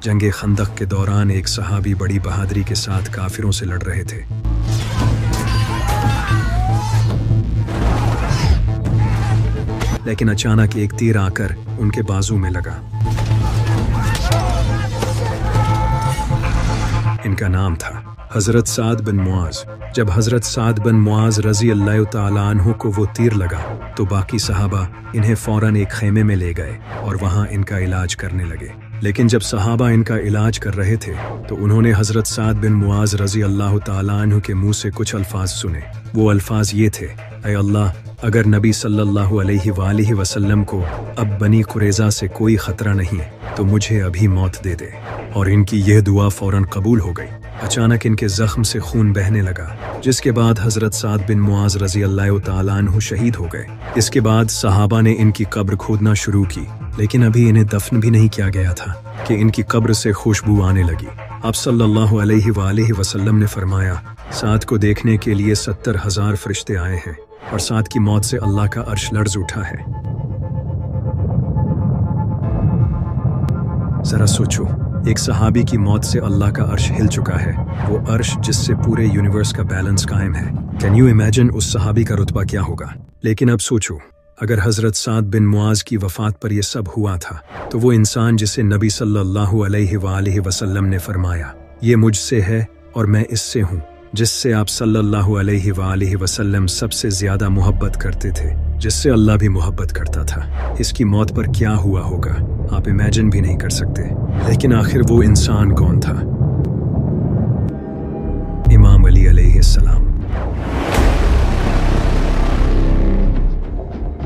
जंग खंदक के दौरान एक सहाबी बड़ी बहादुरी के साथ काफिरों से लड़ रहे थे। लेकिन अचानक एक तीर आकर उनके बाजू में लगा। इनका नाम था हजरत साद बिन मुआज। जब हजरत साद बिन मुआज रजी अल्लाह तआला अन्हु को वो तीर लगा तो बाकी सहाबा इन्हें फौरन एक खेमे में ले गए और वहां इनका इलाज करने लगे। लेकिन जब सहाबा इनका इलाज कर रहे थे तो उन्होंने हजरत साद बिन मुआज रजी अल्लाह तआला अन्हु के मुंह से कुछ अल्फाज सुने। वो अल्फाज ये थे, ऐ अल्लाह, अगर नबी सल्लल्लाहु अलैहि वसल्लम को अब बनी कुरैज़ा से कोई खतरा नहीं तो मुझे अभी मौत दे दे। और इनकी यह दुआ फौरन कबूल हो गई। अचानक इनके जख्म से खून बहने लगा, जिसके बाद हजरत साद बिन मुआज रजी अल्लाह तआला अन्हु शहीद हो गए। इसके बाद सहाबा ने इनकी कब्र खोदना शुरू की, लेकिन अभी इन्हें दफन भी नहीं किया गया था कि इनकी कब्र से खुशबू आने लगी। आप सल्लल्लाहु अलैहि वसल्लम ने फरमाया, साद को देखने के लिए 70,000 फरिश्ते आए हैं और साद की मौत से अल्लाह का अर्श लर्ज़ उठा है। जरा सोचो, एक सहाबी की मौत से अल्लाह का अर्श हिल चुका है, वो अर्श जिससे पूरे यूनिवर्स का बैलेंस कायम है। कैन यू इमेजिन उस सहाबी का रुतबा क्या होगा? लेकिन अब सोचो, अगर हजरत साद बिन मुआज की वफात पर यह सब हुआ था तो वो इंसान जिसे नबी सल्लल्लाहु अलैहि वसल्लम ने फरमाया, ये मुझसे है और मैं इससे हूँ, जिससे आप सल्लल्लाहु अलैहि वसल्लम सबसे ज्यादा मोहब्बत करते थे, जिससे अल्लाह भी मोहब्बत करता था, इसकी मौत पर क्या हुआ होगा आप इमेजिन भी नहीं कर सकते। लेकिन आखिर वो इंसान कौन था? इमाम अली अलैहिस्सलाम।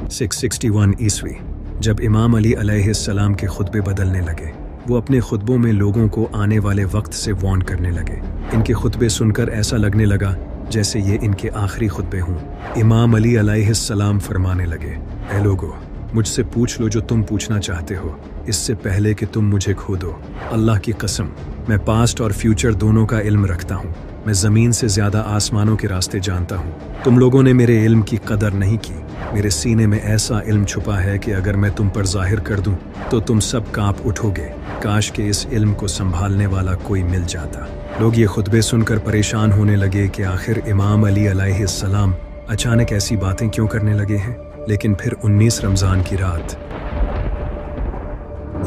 661 ईस्वी, जब इमाम अली अलैहिस्सलाम के खुतबे बदलने लगे, वो अपने खुतबों में लोगों को आने वाले वक्त से वार्न करने लगे। इनके खुतबे सुनकर ऐसा लगने लगा जैसे ये इनके आखिरी खुतबे हों। इमाम अली अलैहिस्सलाम फरमाने लगे, ऐ लोगो, मुझसे पूछ लो जो तुम पूछना चाहते हो, इससे पहले कि तुम मुझे खो दो। अल्लाह की कसम, मैं पास्ट और फ्यूचर दोनों का इल्म रखता हूँ। मैं ज़मीन से ज़्यादा आसमानों के रास्ते जानता हूँ। तुम लोगों ने मेरे इल्म की कदर नहीं की। मेरे सीने में ऐसा इल्म छुपा है कि अगर मैं तुम पर जाहिर कर दूँ तो तुम सब कांप उठोगे। काश के इस इल्म को संभालने वाला कोई मिल जाता। लोग ये खुतबे सुनकर परेशान होने लगे कि आखिर इमाम अली अलैहिस्सलाम अचानक ऐसी बातें क्यों करने लगे हैं। लेकिन फिर 19 रमज़ान की रात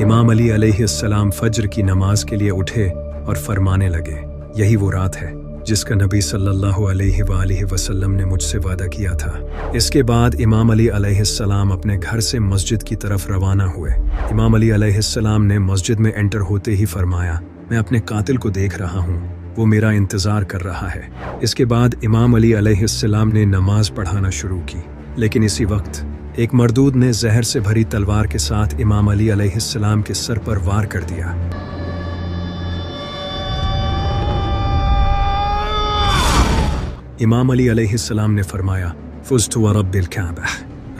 इमाम अली अलैहिस्सलाम फज्र की नमाज के लिए उठे और फरमाने लगे, यही वो रात है जिसका नबी सल्लल्लाहु अलैहि वसल्लम ने मुझसे वादा किया था। इसके बाद इमाम अली अलैहिस्सलाम अपने घर से मस्जिद की तरफ रवाना हुए। इमाम अली अलैहिस्सलाम ने मस्जिद में एंटर होते ही फरमाया, मैं अपने कातिल को देख रहा हूँ, वो मेरा इंतज़ार कर रहा है। इसके बाद इमाम अली अलैहिस्सलाम ने नमाज पढ़ाना शुरू की। लेकिन इसी वक्त एक मरदूद ने जहर से भरी तलवार के साथ इमाम अली अलैहिस्सलाम के सर पर वार कर दिया। इमाम अली अलैहिस्सलाम ने फरमाया, फुज़्तु व रब्बिल काबा,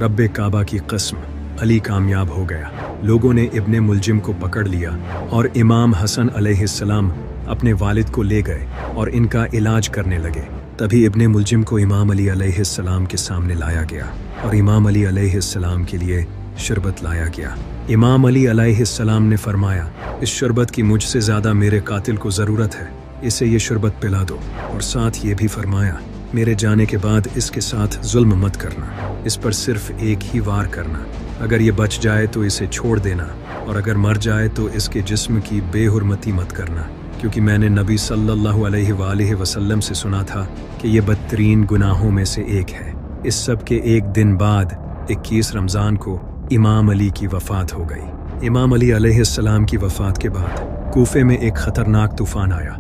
रब्बे काबा की कसम, अली कामयाब हो गया। लोगों ने इब्ने मुलजिम को पकड़ लिया और इमाम हसन अलैहिस्सलाम अपने वालिद को ले गए और इनका इलाज करने लगे। तभी इब्ने मुलजिम को इमाम अली अलैहिस्सलाम के सामने लाया गया और इमाम अली अलैहिस्सलाम के लिए शरबत लाया गया। इमाम अली अलैहिस्सलाम ने फरमाया, इस शरबत की मुझसे ज़्यादा मेरे कातिल को ज़रूरत है, इसे ये शरबत पिला दो। और साथ ये भी फरमाया, मेरे जाने के बाद इसके साथ जुल्म मत करना, इस पर सिर्फ एक ही वार करना। अगर ये बच जाए तो इसे छोड़ देना और अगर मर जाए तो इसके जिस्म की बेहुरमती मत करना, क्योंकि मैंने नबी सल्लल्लाहु अलैहि वसल्लम से सुना था कि ये बदतरीन गुनाहों में से एक है। इस सब के एक दिन बाद 21 रमज़ान को इमाम अली की वफ़ात हो गई। इमाम अली अलैहिस्सलाम की वफ़ात के बाद कूफे में एक ख़तरनाक तूफ़ान आया।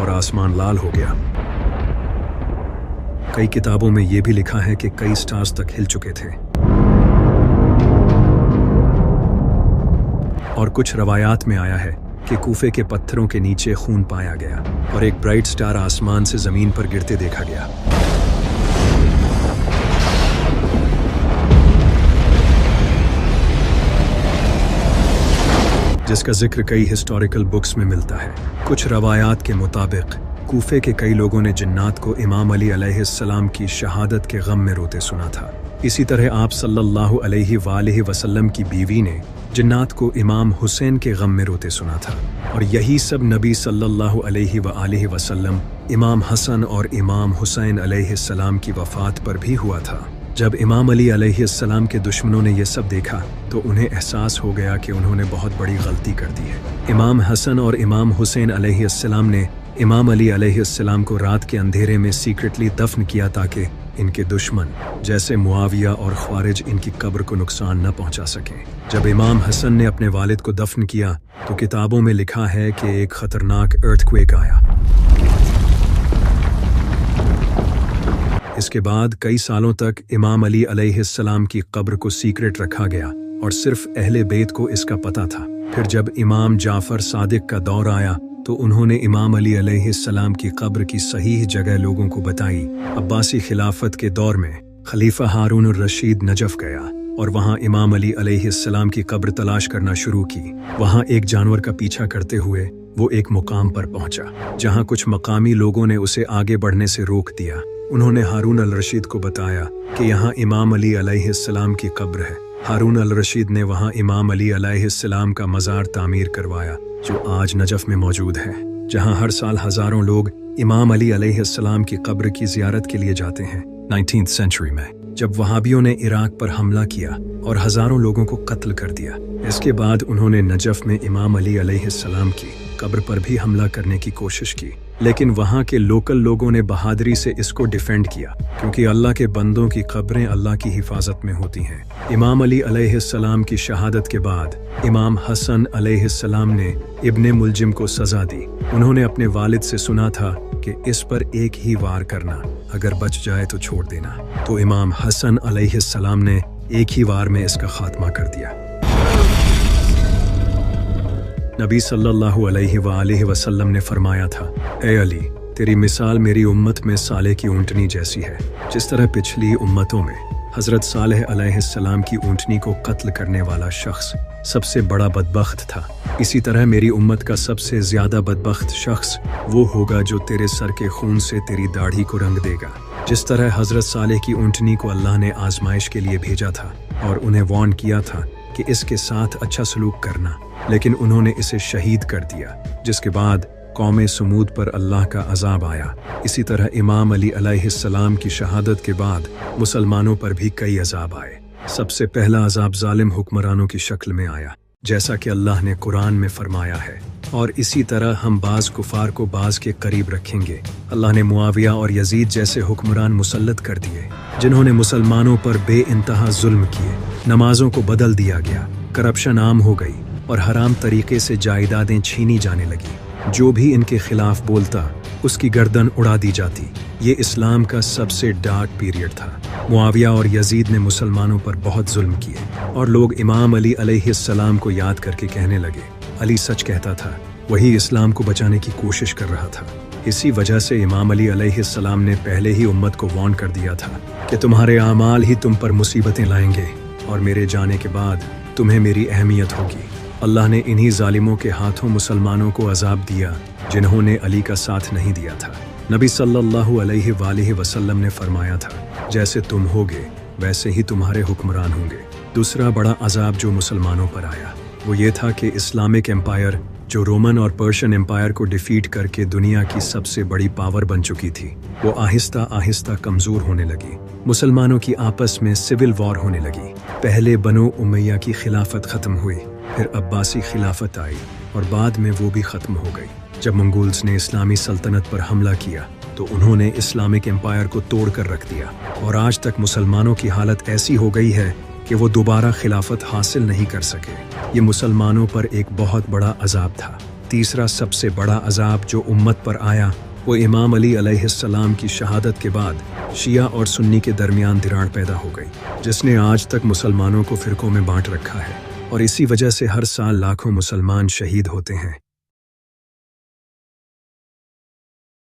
और आसमान लाल हो गया। कई किताबों में यह भी लिखा है कि कई स्टार्स तक हिल चुके थे। और कुछ रवायात में आया है कि कूफे के पत्थरों के नीचे खून पाया गया और एक ब्राइट स्टार आसमान से जमीन पर गिरते देखा गया। जिसका जिक्र कई हिस्टोरिकल बुक्स में मिलता है। कुछ रवायात के मुताबिक कूफे के कई लोगों ने जिन्नात को इमाम अली अलैहिस्सलाम की शहादत के गम में रोते सुना था। इसी तरह आप सल्लल्लाहु अलैहि वसल्लम की बीवी ने जिन्नात को इमाम हुसैन के गम में रोते सुना था। और यही सब नबी सल्लल्लाहु अलैहि वसल्लम इमाम हसन और इमाम हुसैन अलैहिस्सलाम की वफ़ात पर भी हुआ था। जब इमाम अली अलैहिस्सलाम के दुश्मनों ने यह सब देखा तो उन्हें एहसास हो गया कि उन्होंने बहुत बड़ी गलती कर दी है। इमाम हसन और इमाम हुसैन अलैहिस्सलाम ने इमाम अली अलैहिस्सलाम को रात के अंधेरे में सीक्रेटली दफन किया ताकि इनके दुश्मन जैसे मुआविया और ख्वारिज इनकी कब्र को नुकसान न पहुंचा सकें। जब इमाम हसन ने अपने वालिद को दफन किया तो किताबों में लिखा है कि एक खतरनाक अर्थक्वेक आया। इसके बाद कई सालों तक इमाम अली अलैहिस्सलाम की कब्र को सीक्रेट रखा गया और सिर्फ अहले बैत को इसका पता था। फिर जब इमाम जाफर सादिक का दौर आया तो उन्होंने इमाम अली अलैहिस्सलाम की कब्र की सही जगह लोगों को बताई। अब्बासी खिलाफत के दौर में खलीफा हारून अल रशीद नजफ गया और वहां इमाम अली अलैहिस्सलाम की कब्र तलाश करना शुरू की। वहां एक जानवर का पीछा करते हुए वो एक मुकाम पर पहुंचा जहां कुछ मकामी लोगों ने उसे आगे बढ़ने से रोक दिया। उन्होंने हारून अल रशीद को बताया कि यहाँ इमाम अली अलैहिस्सलाम की कब्र है। हारून अल रशीद ने वहाँ इमाम अली अलैहिस्सलाम का मज़ार तामीर करवाया जो आज नजफ में मौजूद है, जहाँ हर साल हजारों लोग इमाम अली अलैहिस्सलाम की कब्र की ज़ियारत के लिए जाते हैं। 19th सेंचुरी में जब वहाबियों ने इराक पर हमला किया और हजारों लोगों को कत्ल कर दिया, इसके बाद उन्होंने नजफ में इमाम अली अलैहिस्सलाम की कब्र पर भी हमला करने की कोशिश की, लेकिन वहाँ के लोकल लोगों ने बहादुरी से इसको डिफेंड किया क्योंकि अल्लाह के बंदों की कब्रें अल्लाह की हिफाजत में होती हैं। इमाम अली अलैहिस्सलाम की शहादत के बाद इमाम हसन अलैहिस्सलाम ने इब्ने मुलजिम को सजा दी। उन्होंने अपने वालिद से सुना था कि इस पर एक ही वार करना, अगर बच जाए तो छोड़ देना। तो इमाम हसन अलैहिस्सलाम ने एक ही वार में इसका खात्मा कर दिया। नबी सल्लल्लाहु अलैहि वसल्लम ने फरमाया था, ए अली, तेरी मिसाल मेरी उम्मत में साले की ऊँटनी जैसी है। जिस तरह पिछली उम्मतों में हज़रत सालेह अलैहिस्सलाम की ऊँटनी को कत्ल करने वाला शख्स सबसे बड़ा बदबख्त था, इसी तरह मेरी उम्मत का सबसे ज़्यादा बदबख्त शख्स वो होगा जो तेरे सर के खून से तेरी दाढ़ी को रंग देगा। जिस तरह हज़रत सालेह की ऊँटनी को अल्लाह ने आजमाइश के लिए भेजा था और उन्हें वार्न किया था कि इसके साथ अच्छा सलूक करना, लेकिन उन्होंने इसे शहीद कर दिया, जिसके बाद कौम समूद पर अल्लाह का अजाब आया। इसी तरह इमाम अली अलैहिस्सलाम की शहादत के बाद मुसलमानों पर भी कई अजाब आए। सबसे पहला अजाब जालिम हुक्मरानों की शक्ल में आया, जैसा कि अल्लाह ने कुरान में फरमाया है, और इसी तरह हम बाज कुफार को बाज के करीब रखेंगे। अल्लाह ने मुआविया और यजीद जैसे हुक्मरान मुसल्लत कर दिए जिन्होंने मुसलमानों पर बेइंतहा जुल्म किए। नमाजों को बदल दिया गया, करप्शन आम हो गई और हराम तरीके से जायदादें छीनी जाने लगी। जो भी इनके खिलाफ बोलता उसकी गर्दन उड़ा दी जाती। ये इस्लाम का सबसे डार्क पीरियड था। मुआविया और यजीद ने मुसलमानों पर बहुत जुल्म किए और लोग इमाम अली अलैहिस्सलाम को याद करके कहने लगे, अली सच कहता था, वही इस्लाम को बचाने की कोशिश कर रहा था। इसी वजह से इमाम अली अलैहिस्सलाम ने पहले ही उम्मत को वार्न कर दिया था कि तुम्हारे आमाल ही तुम पर मुसीबतें लाएंगे और मेरे जाने के बाद तुम्हें मेरी अहमियत होगी। अल्लाह ने इन्हीं जालिमों के हाथों मुसलमानों को अजाब दिया जिन्होंने अली का साथ नहीं दिया था। नबी सल्लल्लाहु अलैहि वसल्लम ने फरमाया था, जैसे तुम होगे वैसे ही तुम्हारे हुक्मरान होंगे। दूसरा बड़ा अजाब जो मुसलमानों पर आया वो ये था कि इस्लामिक एम्पायर जो रोमन और पर्शियन एम्पायर को डिफीट करके दुनिया की सबसे बड़ी पावर बन चुकी थी, वो आहिस्ता आहिस्ता कमजोर होने लगी। मुसलमानों की आपस में सिविल वॉर होने लगी। पहले बनो उमैया की खिलाफत खत्म हुई, फिर अब्बासी खिलाफत आई और बाद में वो भी खत्म हो गई। जब मंगोल्स ने इस्लामी सल्तनत पर हमला किया तो उन्होंने इस्लामिक एम्पायर को तोड़ कर रख दिया और आज तक मुसलमानों की हालत ऐसी हो गई है कि वो दोबारा खिलाफत हासिल नहीं कर सके। ये मुसलमानों पर एक बहुत बड़ा अजाब था। तीसरा सबसे बड़ा अजाब जो उम्मत पर आया वो इमाम अली अलैहिस्सलाम की शहादत के बाद शिया और सुन्नी के दरमियान दरार पैदा हो गई, जिसने आज तक मुसलमानों को फिरकों में बांट रखा है और इसी वजह से हर साल लाखों मुसलमान शहीद होते हैं।